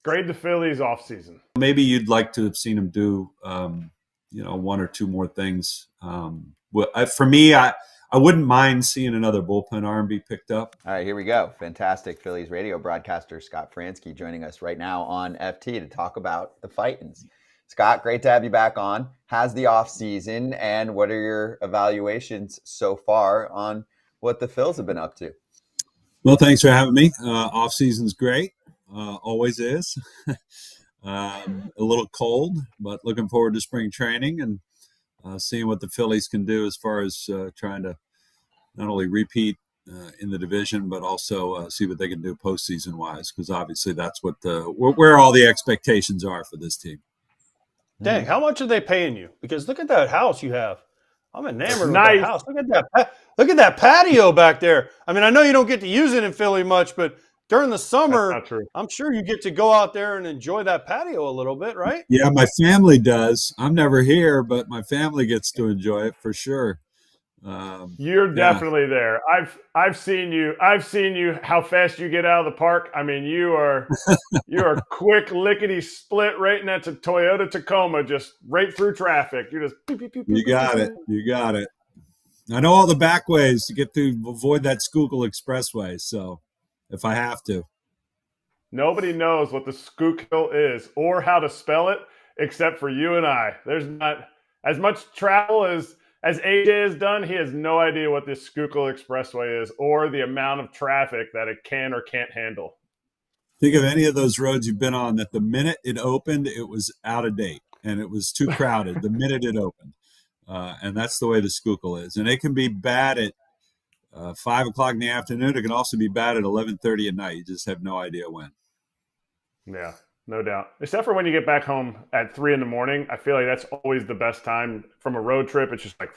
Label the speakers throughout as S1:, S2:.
S1: Grade the Phillies offseason.
S2: Maybe you'd like to have seen him do, one or two more things. For me, I wouldn't mind seeing another bullpen arm be picked up.
S3: All right, here we go. Fantastic Phillies radio broadcaster Scott Franzke joining us right now on FT to talk about the Fightins. Scott, great to have you back on. How's the offseason, and what are your evaluations so far on what the Phils have been up to?
S2: Well, thanks for having me. Off-season's great. Always is. A little cold, but looking forward to spring training and seeing what the Phillies can do as far as trying to not only repeat in the division, but also see what they can do postseason wise, because obviously that's where all the expectations are for this team.
S4: Dang, how much are they paying you? Because look at that house you have. I'm enamored with that house. Look at that patio back there. I mean, I know you don't get to use it in Philly much, but during the summer, I'm sure you get to go out there and enjoy that patio a little bit, right?
S2: Yeah, my family does. I'm never here, but my family gets to enjoy it for sure.
S1: You're definitely there. I've seen you. I've seen you. How fast you get out of the park. I mean, you're quick lickety split right, and that's a Toyota Tacoma, just right through traffic. You're just.
S2: You got it. You got it. I know all the back ways to get to avoid that Schuylkill Expressway. So, if I have to.
S1: Nobody knows what the Schuylkill is or how to spell it except for you and I. There's not as much travel as AJ has done. He has no idea what this Schuylkill Expressway is or the amount of traffic that it can or can't handle.
S2: Think of any of those roads you've been on that the minute it opened, it was out of date and it was too crowded the minute it opened. And that's the way the Schuylkill is. And it can be bad at 5 o'clock in the afternoon. It can also be bad at 11:30 at night. You just have no idea when.
S1: Yeah, no doubt. Except for when you get back home at 3 in the morning. I feel like that's always the best time from a road trip. It's just like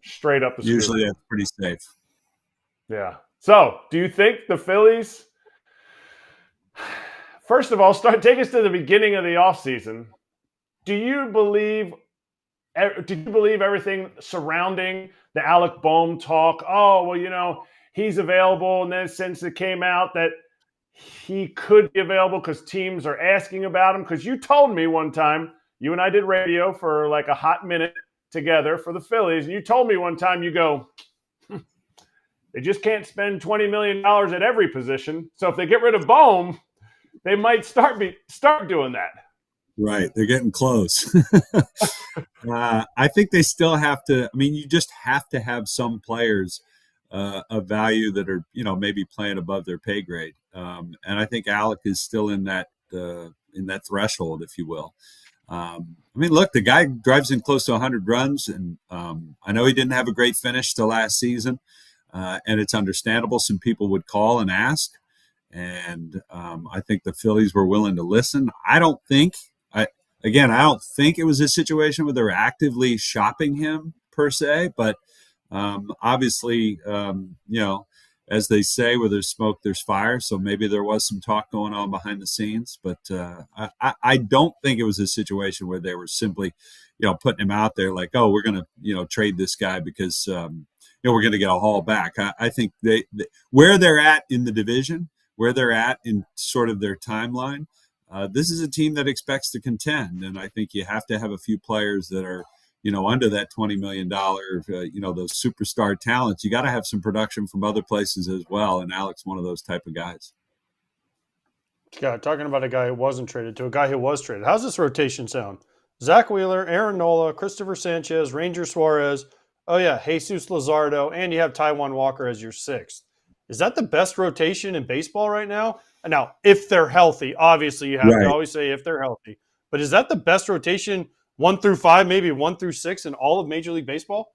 S1: straight up the street.
S2: Usually that's pretty safe.
S1: Yeah. So, do you think the Phillies, first of all, take us to the beginning of the offseason. Did you believe everything surrounding the Alec Bohm talk? Oh, well, he's available. And then since it came out that he could be available because teams are asking about him. Because you told me one time, you and I did radio for like a hot minute together for the Phillies. And you told me one time, you go, they just can't spend $20 million at every position. So if they get rid of Bohm, they might start doing that.
S2: Right. They're getting close. I think they still have to. I mean, you just have to have some players of value that are, maybe playing above their pay grade. And I think Alec is still in that threshold, if you will. I mean, look, the guy drives in close to 100 runs, and I know he didn't have a great finish to last season, and it's understandable. Some people would call and ask, and I think the Phillies were willing to listen. I don't think it was a situation where they were actively shopping him per se, but obviously, as they say, where there's smoke, there's fire. So maybe there was some talk going on behind the scenes, but I don't think it was a situation where they were simply, putting him out there like, oh, we're going to, trade this guy because, we're going to get a haul back. I think they where they're at in the division, where they're at in sort of their timeline, this is a team that expects to contend. And I think you have to have a few players that are, under that $20 million, those superstar talents. You got to have some production from other places as well. And Alec's one of those type of guys.
S4: Yeah, talking about a guy who wasn't traded to a guy who was traded. How's this rotation sound? Zach Wheeler, Aaron Nola, Christopher Sanchez, Ranger Suarez. Oh, yeah, Jesus Luzardo. And you have Taijuan Walker as your sixth. Is that the best rotation in baseball right now? Now, if they're healthy, obviously you have to always say if they're healthy. But is that the best rotation 1 through 5, maybe 1 through 6 in all of Major League Baseball?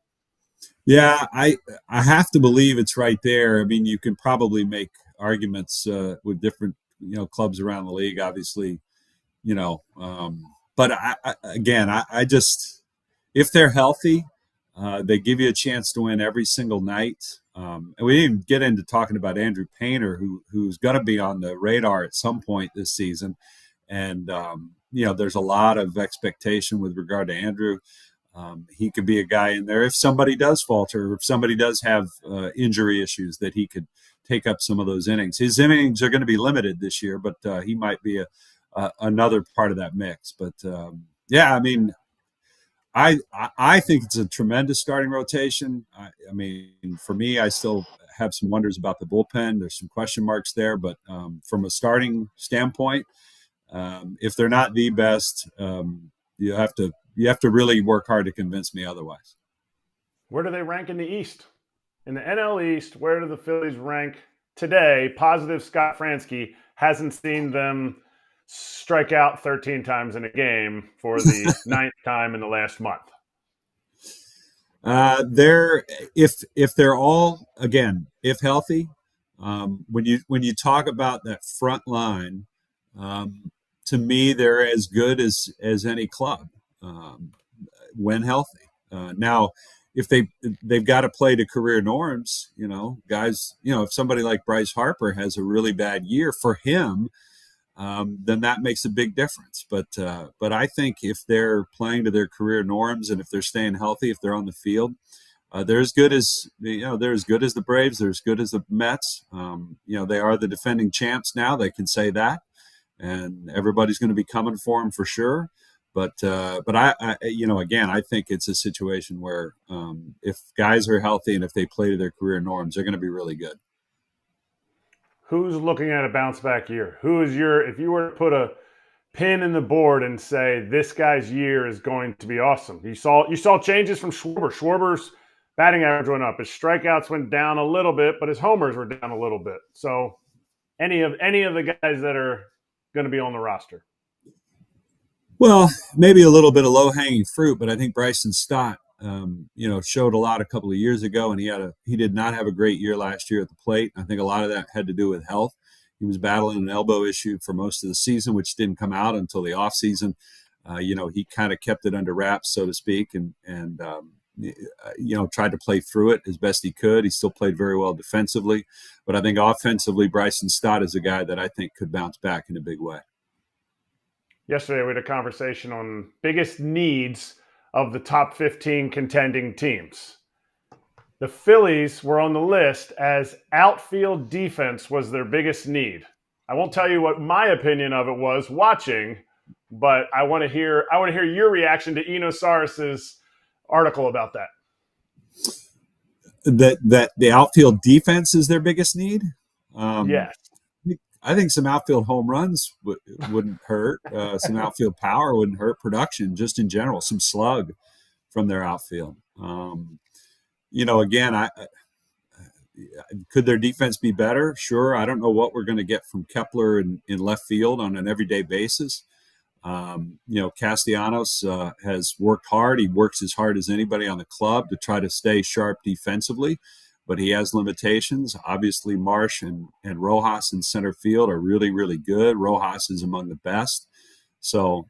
S2: Yeah, I have to believe it's right there. I mean, you can probably make arguments with different, clubs around the league, obviously, but I just, if they're healthy, they give you a chance to win every single night. And we didn't get into talking about Andrew Painter, who's going to be on the radar at some point this season. And, there's a lot of expectation with regard to Andrew. He could be a guy in there if somebody does falter, or if somebody does have injury issues, that he could take up some of those innings. His innings are going to be limited this year, but he might be another part of that mix. But yeah, I mean, I think it's a tremendous starting rotation. I mean, for me, I still have some wonders about the bullpen. There's some question marks there, but from a starting standpoint, if they're not the best, you have to really work hard to convince me otherwise.
S1: Where do they rank in the East? In the NL East, where do the Phillies rank today? Positive Scott Franzke hasn't seen them strike out 13 times in a game for the ninth time in the last month.
S2: If they're all, again, if healthy, when you talk about that front line, to me they're as good as any club when healthy. Now, if they've got to play to career norms, guys, if somebody like Bryce Harper has a really bad year for him, then that makes a big difference. But I think if they're playing to their career norms and if they're staying healthy, if they're on the field, they're as good as they're as good as the Braves. They're as good as the Mets. They are the defending champs now. They can say that, and everybody's going to be coming for them for sure. But I again, I think it's a situation where if guys are healthy and if they play to their career norms, they're going to be really good.
S1: Who's looking at a bounce back year? If you were to put a pin in the board and say this guy's year is going to be awesome? You saw changes from Schwarber. Schwarber's batting average went up. His strikeouts went down a little bit, but his homers were down a little bit. So any of the guys that are going to be on the roster?
S2: Well, maybe a little bit of low-hanging fruit, but I think Bryson Stott, showed a lot a couple of years ago, and he did not have a great year last year at the plate. I think a lot of that had to do with health. He was battling an elbow issue for most of the season, which didn't come out until the offseason. He kind of kept it under wraps, so to speak, and tried to play through it as best he could. He still played very well defensively, but I think offensively, Bryson Stott is a guy that I think could bounce back in a big way.
S1: Yesterday, we had a conversation on biggest needs of the top 15 contending teams. The Phillies were on the list as outfield defense was their biggest need. I won't tell you what my opinion of it was watching, but I want to hear your reaction to Eno Sarris's article about that.
S2: That the outfield defense is their biggest need?
S1: Yes.
S2: I think some outfield home runs wouldn't hurt. Some outfield power wouldn't hurt. Production, just in general, some slug from their outfield. Again, could their defense be better? Sure. I don't know what we're going to get from Kepler in left field on an everyday basis. Castellanos has worked hard. He works as hard as anybody on the club to try to stay sharp defensively, but he has limitations. Obviously, Marsh and Rojas in center field are really, really good. Rojas is among the best. So,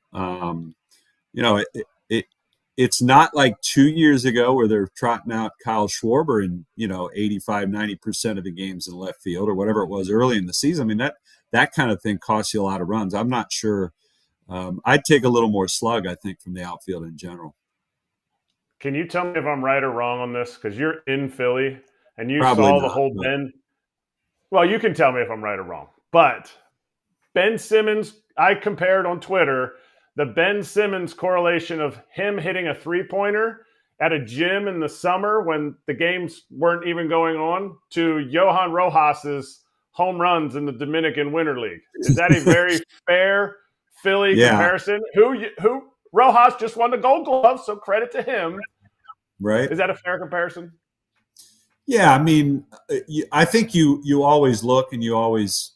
S2: it's not like 2 years ago where they're trotting out Kyle Schwarber in, 85, 90% of the games in left field or whatever it was early in the season. I mean, that kind of thing costs you a lot of runs. I'm not sure. I'd take a little more slug, I think, from the outfield in general.
S1: Can you tell me if I'm right or wrong on this? Because you're in Philly and you
S2: Probably
S1: saw
S2: not,
S1: the whole
S2: but...
S1: Ben. Well, you can tell me if I'm right or wrong. But Ben Simmons, I compared on Twitter the Ben Simmons correlation of him hitting a three-pointer at a gym in the summer when the games weren't even going on to Johan Rojas's home runs in the Dominican Winter League. Is that a very fair Philly comparison? Who Rojas just won the Gold Glove, so credit to him.
S2: Right?
S1: Is that a fair comparison?
S2: Yeah, I mean, I think you always look and you always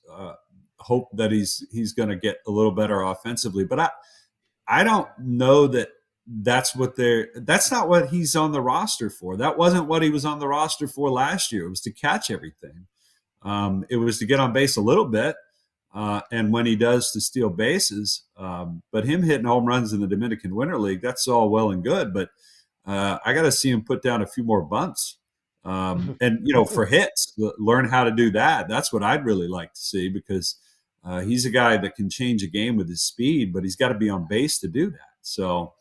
S2: hope that he's going to get a little better offensively, but I don't know that's not what he's on the roster for. That wasn't what he was on the roster for last year. It was to catch everything. It was to get on base a little bit. And when he does, to steal bases. But him hitting home runs in the Dominican Winter League, that's all well and good. But I got to see him put down a few more bunts. And, for hits, learn how to do that. That's what I'd really like to see because he's a guy that can change a game with his speed, but he's got to be on base to do that. So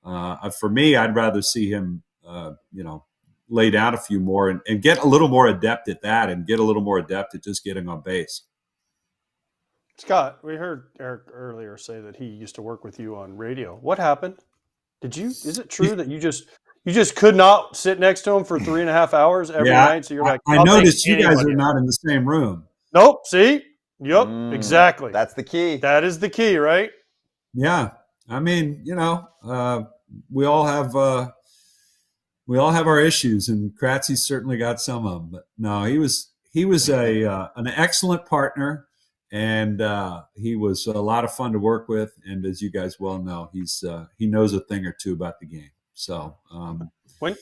S2: for me, I'd rather see him, lay down a few more and get a little more adept at that, and get a little more adept at just getting on base.
S4: Scott, we heard Eric earlier say that he used to work with you on radio. What happened? Is it true that you just could not sit next to him for 3.5 hours every night? So you're like,
S2: I noticed you guys are not in the same room.
S4: Nope. See? Yep. Exactly.
S3: That's the key.
S4: That is the key, right?
S2: Yeah. I mean, we all have our issues, and Kratzy's certainly got some of them. But no, he was an excellent partner, and he was a lot of fun to work with. And as you guys well know, he knows a thing or two about the game. So
S4: when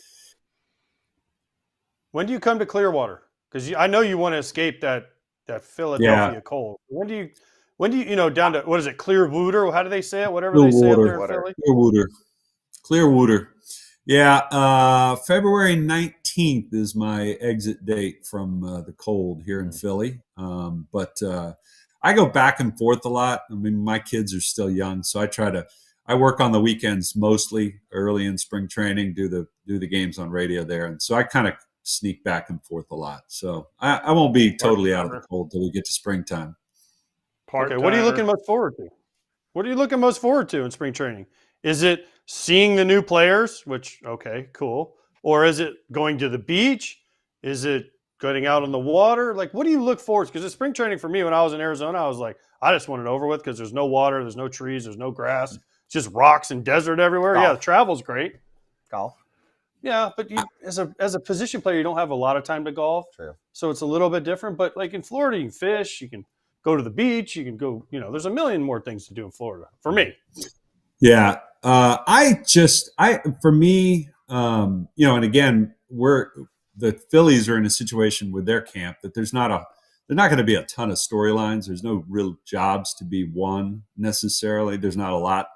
S4: do you come to Clearwater? Because I know you want to escape that Philadelphia cold. When do you down to, what is it, Clearwater? How do they say it? Whatever they say up there in Philly.
S2: Clearwater. Yeah, February 19th is my exit date from the cold here in Philly. But I go back and forth a lot. I mean, my kids are still young, so I work on the weekends mostly, early in spring training, do the games on radio there, and so I kind of sneak back and forth a lot. So I won't be totally out of the cold till we get to springtime.
S4: Okay, what are you looking most forward to? What are you looking most forward to in spring training? Is it seeing the new players, which, okay, cool. Or is it going to the beach? Is it getting out on the water? Like, what do you look forward to? Because the spring training for me, when I was in Arizona, I was like, I just want it over with because there's no water, there's no trees, there's no grass. It's just rocks and desert everywhere.
S3: Golf.
S4: Yeah, the travel's great.
S3: Golf.
S4: Yeah, but as a position player, you don't have a lot of time to golf.
S3: True.
S4: So it's a little bit different. But like in Florida, you can fish, you can go to the beach, you can go, there's a million more things to do in Florida for me.
S2: Yeah. For me, and again, the Phillies are in a situation with their camp that there's not going to be a ton of storylines. There's no real jobs to be won necessarily. There's not a lot,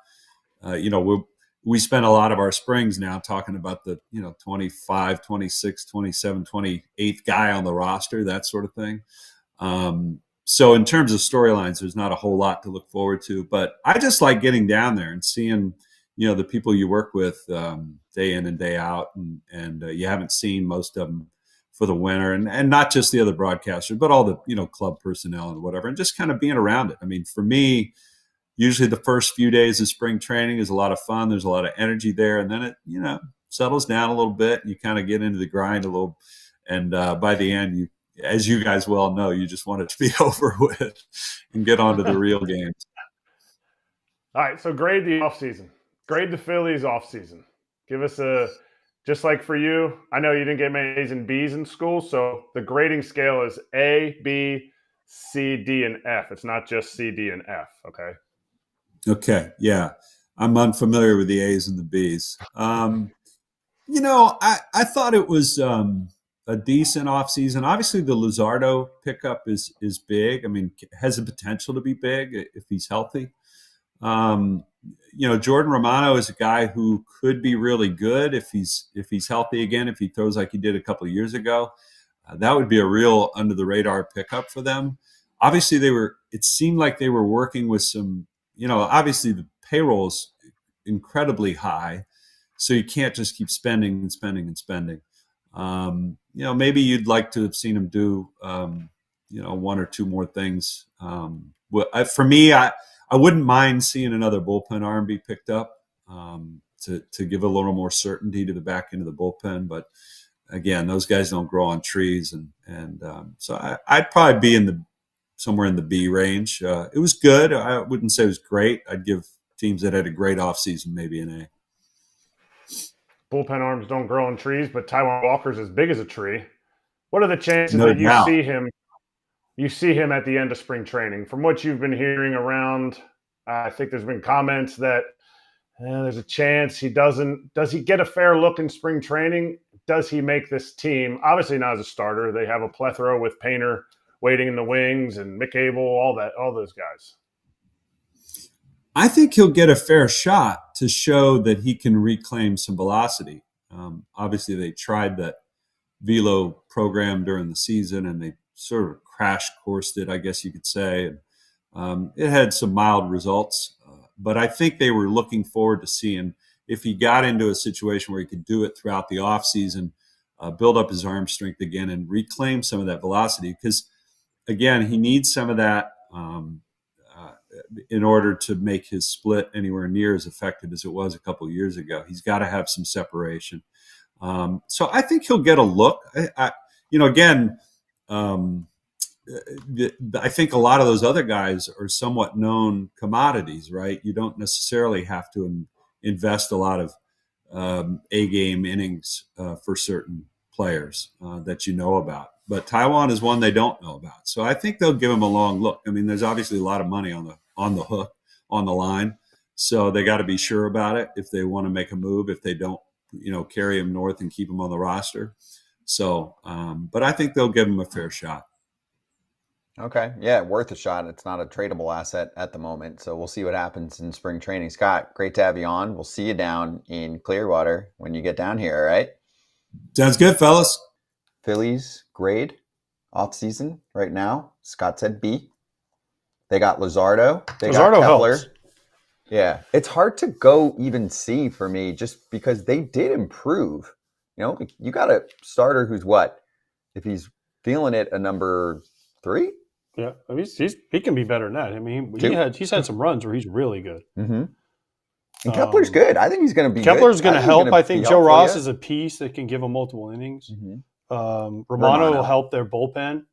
S2: we spend a lot of our springs now talking about the, 25, 26, 27, 28th guy on the roster, that sort of thing. So in terms of storylines, there's not a whole lot to look forward to, but I just like getting down there and seeing, the people you work with day in and day out, and you haven't seen most of them for the winter, and not just the other broadcasters, but all the, club personnel and whatever, and just kind of being around it. I mean, for me, usually the first few days of spring training is a lot of fun. There's a lot of energy there, and then it, settles down a little bit, and you kind of get into the grind a little, and by the end, as you guys well know, you just want it to be over with and get on to the real games.
S1: All right, so grade the offseason. Grade the Phillies offseason. Give us just like for you, I know you didn't get many A's and B's in school, so the grading scale is A, B, C, D, and F. It's not just C, D, and F, okay?
S2: Okay, yeah. I'm unfamiliar with the A's and the B's. I thought it was a decent offseason. Obviously, the Luzardo pickup is big. I mean, has the potential to be big if he's healthy. Jordan Romano is a guy who could be really good if he's healthy again, if he throws like he did a couple of years ago. That would be a real under the radar pickup for them. Obviously, it seemed like they were working with some, obviously the payroll is incredibly high, so you can't just keep spending and spending and spending. Maybe you'd like to have seen him do, one or two more things. For me, I wouldn't mind seeing another bullpen arm be picked up to give a little more certainty to the back end of the bullpen. But again, those guys don't grow on trees, and so I'd probably be somewhere in the B range. It was good. I wouldn't say it was great. I'd give teams that had a great offseason maybe an A.
S1: Bullpen arms don't grow on trees, but Taijuan Walker's as big as a tree. What are the chances
S2: No
S1: that
S2: doubt.
S1: you see him at the end of spring training? From what you've been hearing around, I think there's been comments that there's a chance he doesn't. Does he get a fair look in spring training? Does he make this team? Obviously not as a starter. They have a plethora with Painter waiting in the wings and Mick Abel, all those guys.
S2: I think he'll get a fair shot to show that he can reclaim some velocity. Obviously, they tried that velo program during the season, and they sort of crash coursed it, I guess you could say. It had some mild results, but I think they were looking forward to seeing if he got into a situation where he could do it throughout the offseason, build up his arm strength again and reclaim some of that velocity. Because, again, he needs some of that in order to make his split anywhere near as effective as it was a couple of years ago. He's got to have some separation. So I think he'll get a look. I think a lot of those other guys are somewhat known commodities, right? You don't necessarily have to invest a lot of A-game innings for certain players that you know about. But Taijuan is one they don't know about. So I think they'll give him a long look. I mean, there's obviously a lot of money on the hook, on the line. So they got to be sure about it if they want to make a move, if they don't, carry him north and keep him on the roster. So, but I think they'll give him a fair shot.
S3: Okay. Yeah, worth a shot. It's not a tradable asset at the moment. So we'll see what happens in spring training. Scott, great to have you on. We'll see you down in Clearwater when you get down here, all right?
S2: Sounds good, fellas.
S3: Phillies grade off season right now. Scott said B. They got Luzardo. They got Kepler.
S4: Helps.
S3: Yeah. It's hard to go even C for me just because they did improve. You got a starter who's what? If he's feeling it, a number 3?
S4: Yeah, I mean, he can be better than that. I mean, he's had some runs where he's really good.
S3: Mm-hmm. And Kepler's good. I think he's going to be
S4: Kepler's
S3: good.
S4: going to help. I think Joe Ross is a piece that can give him multiple innings.
S3: Mm-hmm.
S4: Romano will help their bullpen.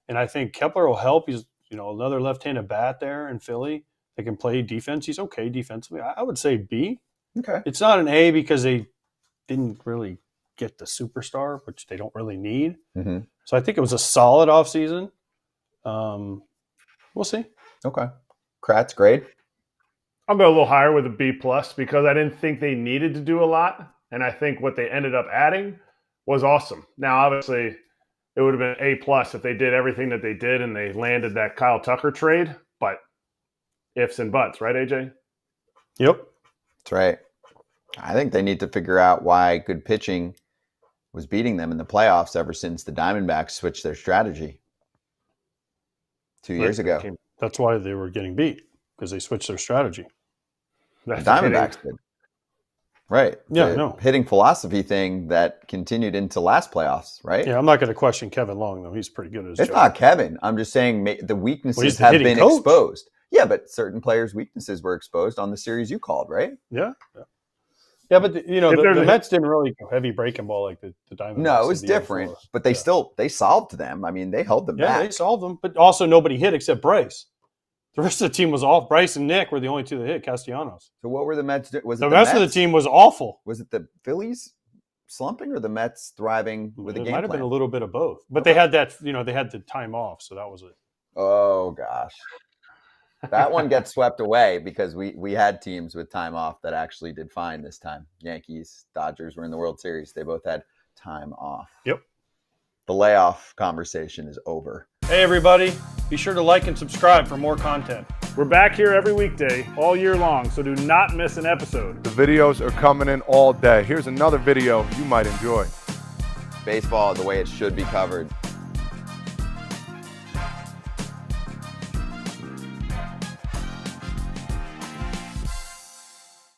S4: And I think Kepler will help. He's, another left-handed bat there in Philly that can play defense. He's okay defensively. I would say B.
S3: Okay.
S4: It's not an A because they didn't really get the superstar, which they don't really need.
S3: Mm-hmm.
S4: So I think it was a solid offseason. We'll see.
S3: Okay. Kratz, grade?
S1: I'll go a little higher with a B+ because I didn't think they needed to do a lot. And I think what they ended up adding was awesome. Now, obviously, it would have been A+ if they did everything that they did and they landed that Kyle Tucker trade. But ifs and buts, right, AJ?
S4: Yep.
S3: That's right. I think they need to figure out why good pitching was beating them in the playoffs ever since the Diamondbacks switched their strategy 2 years ago.
S4: That's why they were getting beat, because they switched their strategy.
S3: The Diamondbacks did. Right.
S4: Yeah,
S3: the hitting philosophy thing that continued into last playoffs, right?
S4: Yeah, I'm not going to question Kevin Long, though. He's pretty good at his
S3: It's
S4: job.
S3: not Kevin. I'm just saying the weaknesses
S4: the
S3: have
S4: hitting
S3: been
S4: coach.
S3: exposed. Yeah, but certain players' weaknesses were exposed on the series you called, right?
S4: Yeah. Yeah, but the Mets didn't really go heavy breaking ball like the Diamondbacks.
S3: No, it was different. But they solved them. I mean, they held them back.
S4: Yeah, they solved them. But also nobody hit except Bryce. The rest of the team was off. Bryce and Nick were the only two that hit, Castellanos.
S3: So what were the Mets doing? Was it
S4: the rest of the team was awful.
S3: Was it the Phillies slumping or the Mets thriving with a game plan?
S4: It might have been a little bit of both. But they had that, they had the time off, so that was it.
S3: Oh, gosh. That one gets swept away because we had teams with time off that actually did fine this time. Yankees, Dodgers were in the World Series. They both had time off.
S4: Yep.
S3: The layoff conversation is over.
S4: Hey, everybody. Be sure to like and subscribe for more content.
S1: We're back here every weekday, all year long, so do not miss an episode.
S5: The videos are coming in all day. Here's another video you might enjoy.
S3: Baseball the way it should be covered.